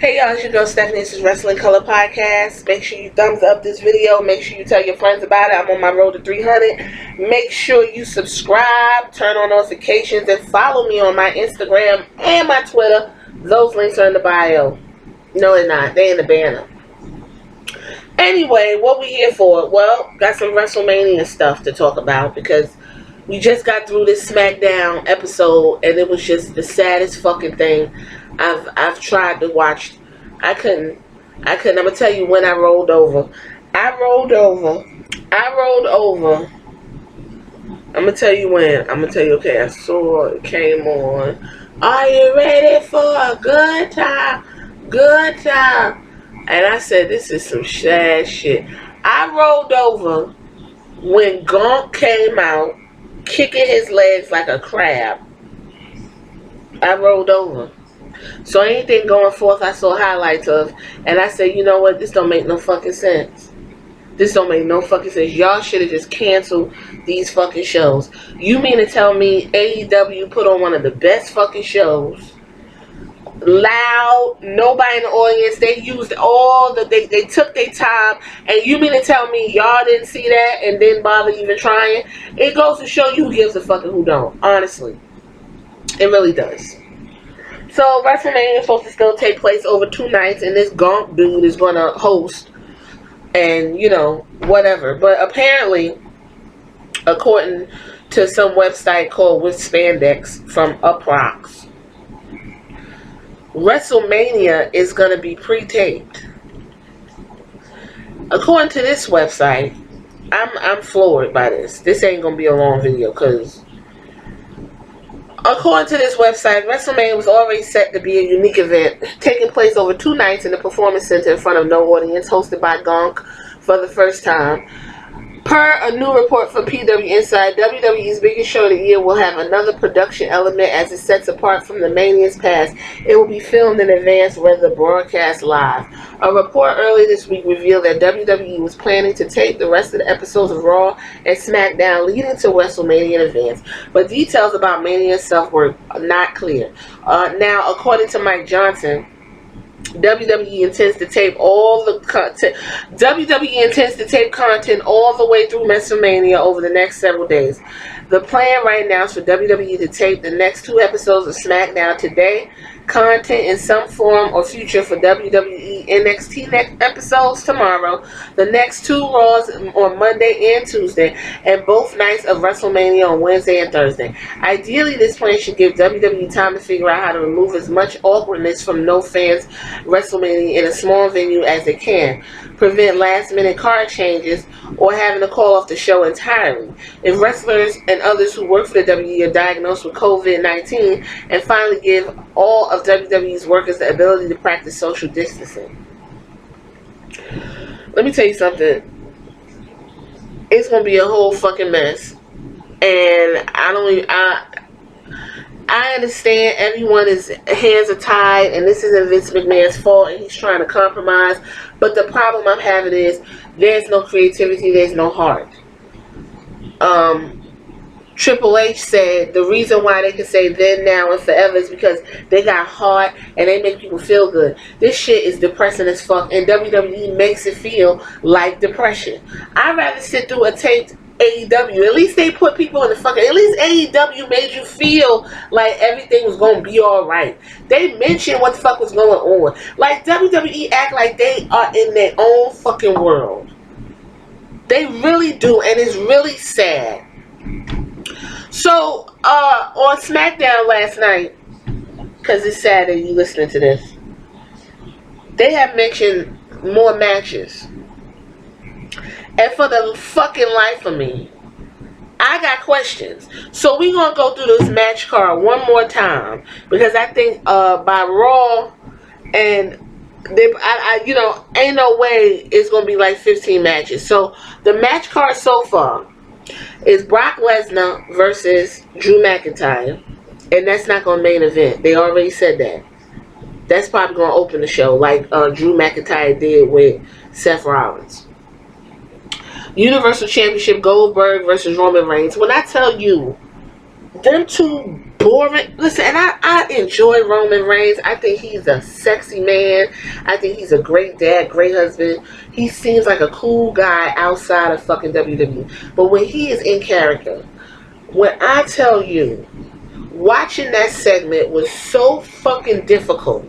Hey y'all, it's your girl Stephanie. This is Wrestling Color Podcast. Make sure you thumbs up this video. Make sure you tell your friends about it. I'm on my road to 300. Make sure you subscribe, turn on notifications, and follow me on my Instagram and my Twitter. Those links are in the bio. No, they're not. They're in the banner. Anyway, what we here for? Well, got some WrestleMania stuff to talk about because we just got through this SmackDown episode and it was just the saddest fucking thing I've tried to watch. I couldn't. I'm gonna tell you when I rolled over. I rolled over. I'm gonna tell you when. I'm gonna tell you, okay, I saw it came on. Are you ready for a good time? Good time. And I said, this is some sad shit. I rolled over when Gonk came out, kicking his legs like a crab. I rolled over. So anything going forth I saw highlights of, and I said, you know what, this don't make no fucking sense. This don't make no fucking sense. Y'all should have just canceled these fucking shows. You mean to tell me AEW put on one of the best fucking shows? Loud, nobody in the audience, they used all the, they took their time, and you mean to tell me y'all didn't see that and didn't bother even trying? It goes to show you who gives a fuck and who don't, honestly. It really does. So WrestleMania is supposed to still take place over 2 nights, and this Gonk dude is going to host, and you know, whatever. But apparently, according to some website called With Spandex from Uproxx, WrestleMania is going to be pre-taped. According to this website, I'm floored by this. This ain't going to be a long video because according to this website, WrestleMania was already set to be a unique event, taking place over 2 nights in the Performance Center in front of no audience, hosted by Gonk for the first time. Per a new report from PW Inside, WWE's biggest show of the year will have another production element as it sets apart from the Mania's past. It will be filmed in advance rather than broadcast live. A report earlier this week revealed that WWE was planning to tape the rest of the episodes of Raw and SmackDown leading to WrestleMania in advance, but details about Mania itself were not clear. Now, according to Mike Johnson, WWE intends to tape all the content. WWE intends to tape content all the way through WrestleMania over the next several days. The plan right now is for WWE to tape the next 2 episodes of SmackDown today, content in some form or future for WWE NXT episodes tomorrow, the next 2 Raws on Monday and Tuesday, and both nights of WrestleMania on Wednesday and Thursday. Ideally, this plan should give WWE time to figure out how to remove as much awkwardness from no fans WrestleMania in a small venue as they can, prevent last-minute card changes, or having to call off the show entirely. If wrestlers and others who work for the WWE are diagnosed with COVID-19, and finally give all of WWE's workers the ability to practice social distancing. Let me tell you something. It's going to be a whole fucking mess. And I understand everyone's hands are tied, and this isn't Vince McMahon's fault, and he's trying to compromise. But the problem I'm having is there's no creativity, there's no heart. Triple H said the reason why they can say then, now, and forever is because they got heart and they make people feel good. This shit is depressing as fuck, and WWE makes it feel like depression. I'd rather sit through a taped AEW. At least they put people in the fucking... At least AEW made you feel like everything was going to be alright. They mentioned what the fuck was going on. Like, WWE act like they are in their own fucking world. They really do, and it's really sad. So, on SmackDown last night, because it's sad that you listening to this, they have mentioned more matches. And for the fucking life of me, I got questions. So we're going to go through this match card one more time. Because I think by Raw, and you know, ain't no way it's going to be like 15 matches. So the match card so far is Brock Lesnar versus Drew McIntyre. And that's not going to main event. They already said that. That's probably going to open the show like Drew McIntyre did with Seth Rollins. Universal Championship Goldberg versus Roman Reigns. When I tell you, them two boring. Listen, and I enjoy Roman Reigns. I think he's a sexy man. I think he's a great dad, great husband. He seems like a cool guy outside of fucking WWE. But when he is in character, when I tell you, watching that segment was so fucking difficult.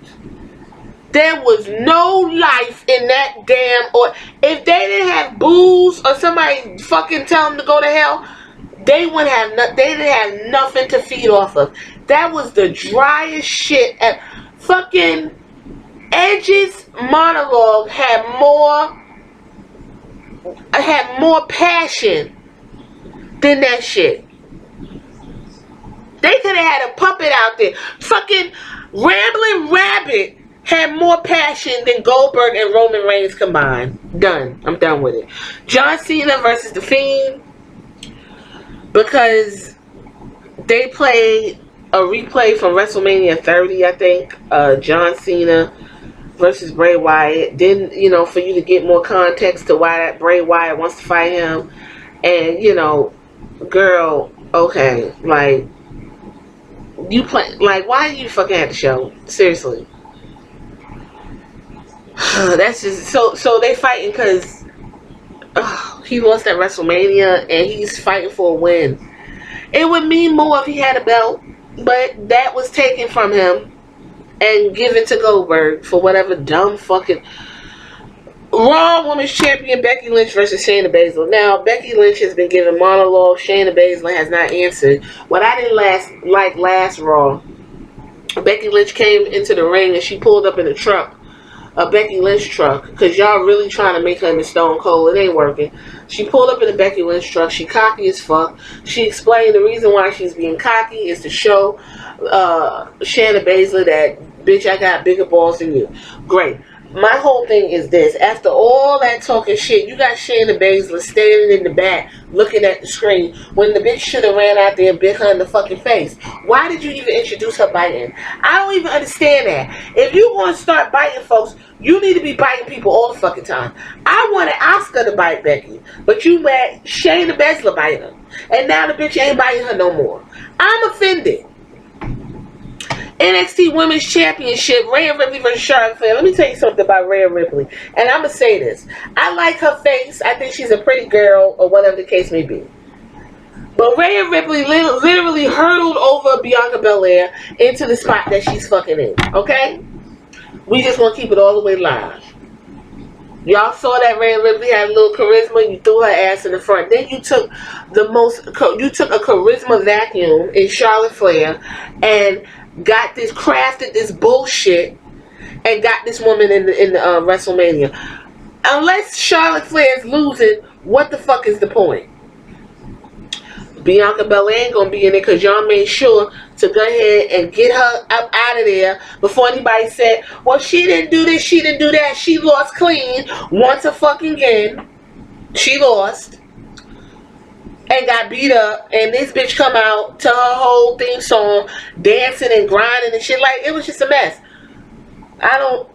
There was no life in that damn, or if they didn't have booze or somebody fucking tell them to go to hell, they wouldn't have they didn't have nothing to feed off of. That was the driest shit. And fucking Edge's monologue had more passion than that shit. They could have had a puppet out there. Fucking Rambling Rabbit had more passion than Goldberg and Roman Reigns combined. Done. I'm done with it. John Cena versus The Fiend. Because they played a replay from WrestleMania 30, I think. John Cena versus Bray Wyatt. Then, for you to get more context to why that Bray Wyatt wants to fight him. And, girl, okay, like, you play, like, why are you fucking at the show? Seriously. That's just, so they fighting because he lost at WrestleMania and he's fighting for a win. It would mean more if he had a belt, but that was taken from him and given to Goldberg for whatever dumb fucking... Raw Women's Champion Becky Lynch versus Shayna Baszler. Now, Becky Lynch has been given monologue. Shayna Baszler has not answered. What I didn't like last Raw, Becky Lynch came into the ring and she pulled up in a truck, a Becky Lynch truck, because y'all really trying to make her into Stone Cold. It ain't working. She pulled up in a Becky Lynch truck. She cocky as fuck. She explained the reason why she's being cocky is to show Shayna Baszler that, bitch, I got bigger balls than you. Great. My whole thing is this. After all that talking shit, you got Shayna Baszler standing in the back looking at the screen when the bitch should have ran out there and bit her in the fucking face. Why did you even introduce her biting? I don't even understand that. If you want to start biting folks, you need to be biting people all the fucking time. I wanted Asuka to bite Becky, but you let Shayna Baszler bite her. And now the bitch ain't biting her no more. I'm offended. NXT Women's Championship, Rhea Ripley versus Charlotte Flair. Let me tell you something about Rhea Ripley. And I'm going to say this. I like her face. I think she's a pretty girl, or whatever the case may be. But Rhea Ripley literally hurtled over Bianca Belair into the spot that she's fucking in. Okay? We just want to keep it all the way live. Y'all saw that Rhea Ripley had a little charisma. You threw her ass in the front. Then you took a charisma vacuum in Charlotte Flair and crafted this bullshit and got this woman in the WrestleMania. Unless Charlotte Flair is losing, what the fuck is the point? Bianca Belair ain't gonna be in it because y'all made sure to go ahead and get her up out of there before anybody said, well, she didn't do this, she didn't do that, she lost clean once a fucking again. She lost and got beat up, and this bitch come out to her whole theme song, dancing and grinding and shit. Like, it was just a mess. I don't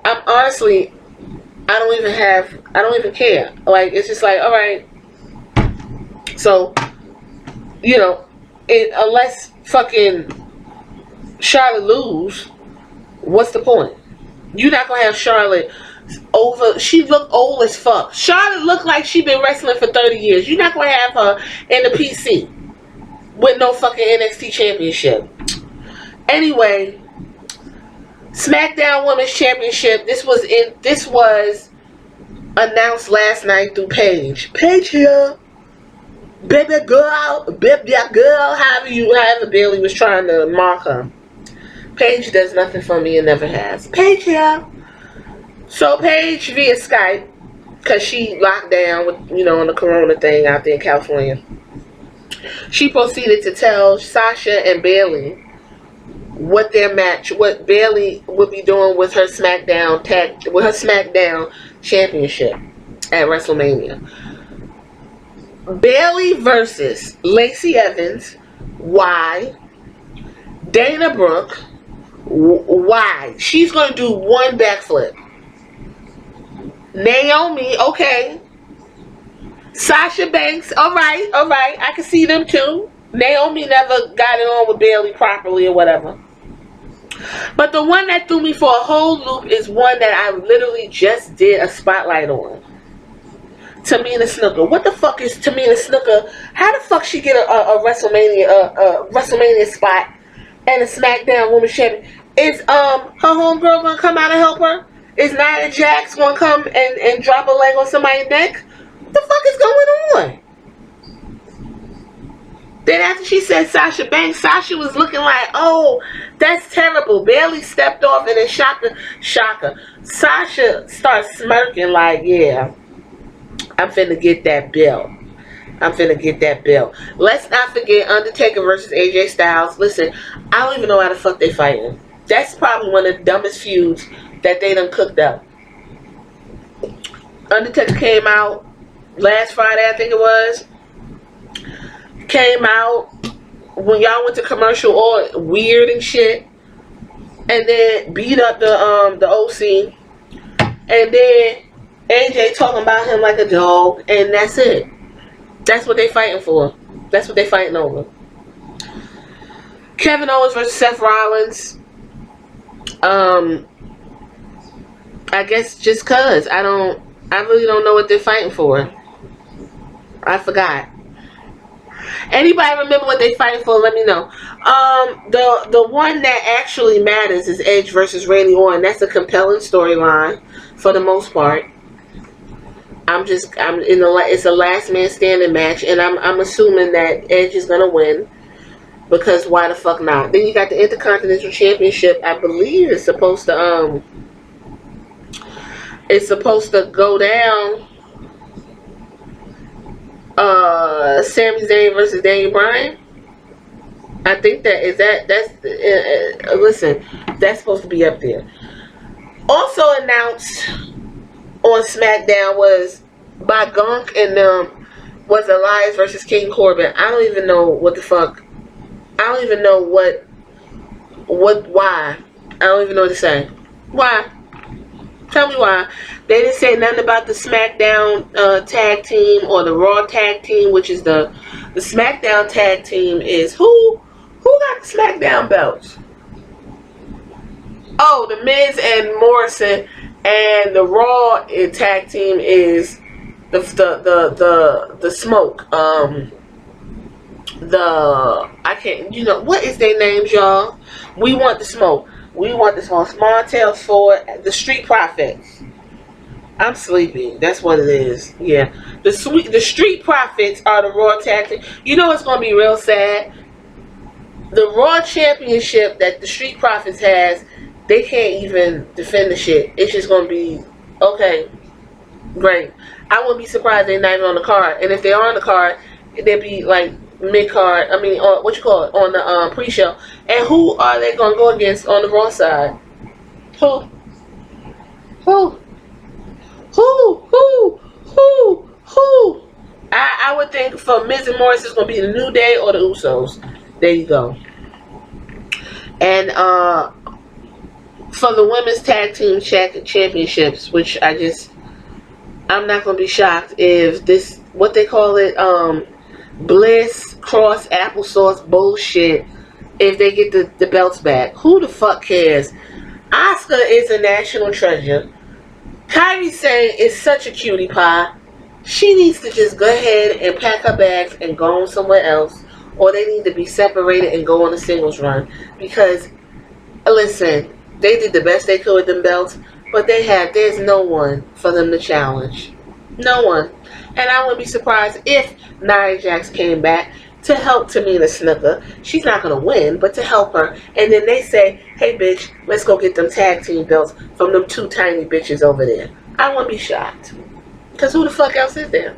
even care. Like, it's just like, alright. So, unless fucking Charlotte lose, what's the point? You're not gonna have Charlotte over. She looked old as fuck. Charlotte looked like she been wrestling for 30 years. You're not gonna have her in the PC with no fucking NXT championship. Anyway, SmackDown Women's Championship. This was announced last night through Paige. Paige here, baby girl, however Bailey was trying to mark her. Paige does nothing for me and never has. Paige here. So Paige via Skype, because she locked down with, on the corona thing out there in California. She proceeded to tell Sasha and Bailey what Bailey would be doing with her SmackDown championship at WrestleMania. Bailey versus Lacey Evans. Why? Dana Brooke. Why? She's going to do one backflip. Naomi, okay. Sasha Banks, alright, I can see them too. Naomi never got it on with Bailey properly or whatever. But the one that threw me for a whole loop is one that I literally just did a spotlight on. Tamina Snuka. What the fuck is Tamina Snuka? How the fuck she get a WrestleMania spot and a SmackDown Women's Champion? Is her homegirl gonna come out and help her? Is Nia Jax gonna come and drop a leg on somebody's neck? What the fuck is going on? Then after she said Sasha Banks, Sasha was looking like, oh, that's terrible. Bailey stepped off and then Shaka. Sasha starts smirking like, yeah, I'm finna get that belt. I'm finna get that belt. Let's not forget Undertaker versus AJ Styles. Listen, I don't even know how the fuck they fighting. That's probably one of the dumbest feuds that they done cooked up. Undertaker came out last Friday, I think it was. Came out when y'all went to commercial all weird and shit. And then beat up the OC. And then AJ talking about him like a dog. And that's it. That's what they fighting for. That's what they fighting over. Kevin Owens versus Seth Rollins. I guess just cause I really don't know what they're fighting for. I forgot. Anybody remember what they fighting for? Let me know. The one that actually matters is Edge versus Randy Orton. That's a compelling storyline for the most part. It's a last man standing match, and I'm assuming that Edge is gonna win, because why the fuck not? Then you got the Intercontinental Championship. I believe it's supposed to go down. Sami Zayn versus Daniel Bryan. I think listen, that's supposed to be up there. Also announced on SmackDown was by Gunk and was Elias versus King Corbin. I don't even know what the fuck. I don't even know why. I don't even know what to say. Why? Tell me why. They didn't say nothing about the SmackDown tag team or the Raw tag team, which is the SmackDown tag team is who got the SmackDown belts? Oh, the Miz and Morrison, and the Raw tag team is the Smoke. I can't. You know what is their names, y'all? We want the Smoke. We want this one. Montel Ford, the Street Profits. I'm sleepy. That's what it is. Yeah. The Street Profits are the Raw tag team. You know what's going to be real sad? The Raw Championship that the Street Profits has, they can't even defend the shit. It's just going to be, okay, great. I wouldn't be surprised they're not even on the card. And if they are on the card, they'd be like mid-card, on the pre-show. And who are they going to go against on the Raw side? Who? I would think for Miz and Morris, it's going to be the New Day or the Usos. There you go. And for the women's tag team championships, which I'm not going to be shocked if this, what they call it, Bliss cross applesauce bullshit, if they get the belts back. Who the fuck cares? Asuka is a national treasure. Kairi Sane is such a cutie pie. She needs to just go ahead and pack her bags and go on somewhere else, or they need to be separated and go on a singles run. Because, listen, they did the best they could with them belts, but there's no one for them to challenge. No one. And I wouldn't be surprised if Nia Jax came back to help Tamina Snuka. She's not going to win, but to help her. And then they say, hey, bitch, let's go get them tag team belts from them two tiny bitches over there. I wouldn't be shocked. Because who the fuck else is there?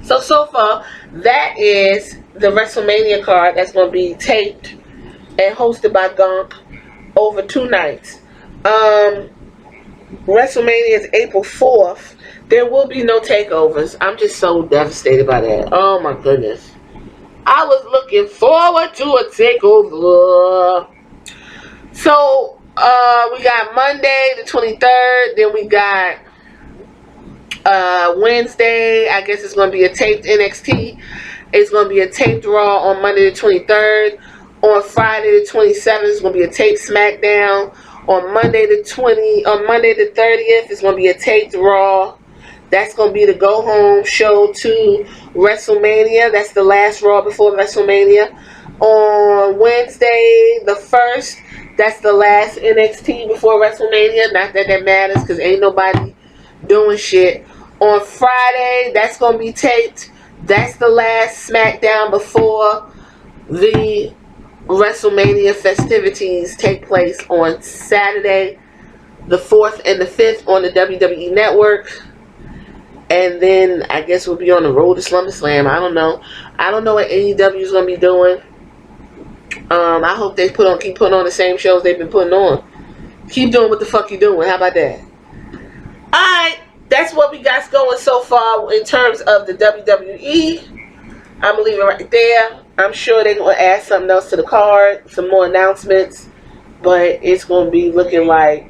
So far, that is the WrestleMania card that's going to be taped and hosted by Gunk over 2 nights. WrestleMania is April 4th. There will be no takeovers. I'm just so devastated by that. Oh my goodness. I was looking forward to a takeover. So, we got Monday the 23rd. Then we got Wednesday. I guess it's going to be a taped NXT. It's going to be a taped Raw on Monday the 23rd. On Friday the 27th, it's going to be a taped SmackDown. On Monday the 30th, it's going to be a taped Raw. That's going to be the go-home show to WrestleMania. That's the last Raw before WrestleMania. On Wednesday the 1st, that's the last NXT before WrestleMania. Not that that matters, because ain't nobody doing shit. On Friday, that's going to be taped. That's the last SmackDown before the WrestleMania festivities take place on Saturday, the 4th and the 5th on the WWE Network. And then I guess we'll be on the road to SummerSlam. I don't know. I don't know what AEW is going to be doing. I hope they keep putting on the same shows they've been putting on. Keep doing what the fuck you doing. How about that? Alright. That's what we got going so far in terms of the WWE. I'm going to leave it right there. I'm sure they're going to add something else to the card. Some more announcements. But it's going to be looking like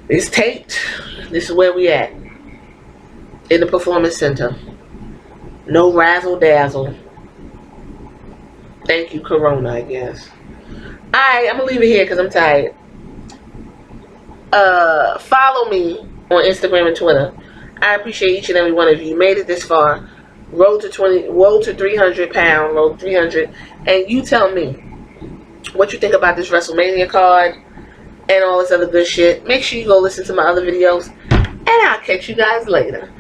it's taped. This is where we at. In the Performance Center. No razzle dazzle. Thank you, Corona, I guess. Alright, I'm going to leave it here because I'm tired. Follow me on Instagram and Twitter. I appreciate each and every one of you. You made it this far. Road to 300 pound, road 300. And you tell me what you think about this WrestleMania card and all this other good shit. Make sure you go listen to my other videos. And I'll catch you guys later.